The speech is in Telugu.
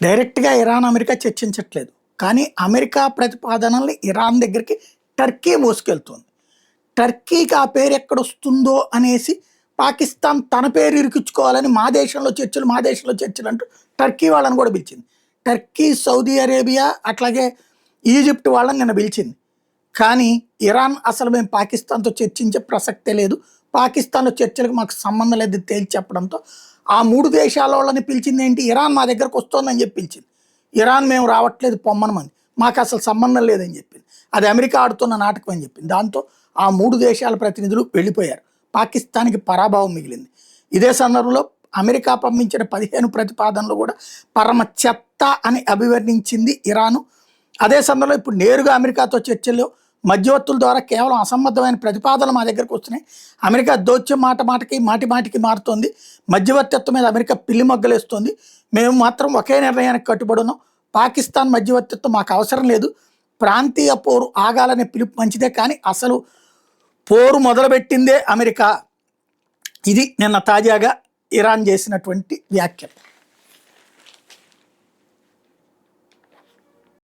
డైరెక్ట్‌గా ఇరాన్, అమెరికా చర్చించట్లేదు. కానీ అమెరికా ప్రతిపాదనల్ని ఇరాన్ దగ్గరికి టర్కీ మోసుకెళ్తుంది. టర్కీకి ఆ పేరు ఎక్కడొస్తుందో అనేసి పాకిస్తాన్ తన పేరు ఇరికించుకోవాలని మా దేశంలో చర్చలు అంటూ టర్కీ వాళ్ళని కూడా పిలిచింది. టర్కీ, సౌదీ అరేబియా అట్లాగే ఈజిప్ట్ వాళ్ళని నిన్న పిలిచింది. కానీ ఇరాన్ అసలు మేము పాకిస్తాన్‌తో చర్చించే ప్రసక్తే లేదు. పాకిస్తాన్‌లో చర్చలకు మాకు సంబంధం లేదు తేల్చి చెప్పడంతో ఆ 3 దేశాల వాళ్ళని పిలిచిందేంటి, ఇరాన్ మా దగ్గరకు వస్తోందని చెప్పి పిలిచింది. ఇరాన్ మేము రావట్లేదు పొమ్మనమంది. మాకు అసలు సంబంధం లేదని చెప్పింది. అది అమెరికా ఆడుతున్న నాటకం అని చెప్పింది. దాంతో ఆ 3 దేశాల ప్రతినిధులు వెళ్ళిపోయారు. పాకిస్తాన్‌కి పరాభవం మిగిలింది. ఇదే సందర్భంలో అమెరికా పంపించిన 15 ప్రతిపాదనలు కూడా పరమ చెత్త అని అభివర్ణించింది ఇరాను. అదే సమయంలో ఇప్పుడు నేరుగా అమెరికాతో చర్చల్లో మధ్యవర్తుల ద్వారా కేవలం అసంబద్ధమైన ప్రతిపాదనలు మా దగ్గరకు వస్తున్నాయి. అమెరికా దౌత్యం మాటి మాటికి మారుతోంది. మధ్యవర్తిత్వం మీద అమెరికా పిల్లి మొగ్గలేస్తోంది. మేము మాత్రం ఒకే నిర్ణయానికి కట్టుబడి ఉన్నాం. పాకిస్తాన్ మధ్యవర్తిత్వం మాకు అవసరం లేదు. ప్రాంతీయ పోరు ఆగాలనే పిలుపు మంచిదే, కానీ అసలు పోరు మొదలుపెట్టిందే అమెరికా. ఇది నిన్న తాజాగా ఇరాన్ చేసినటువంటి వ్యాఖ్యలు.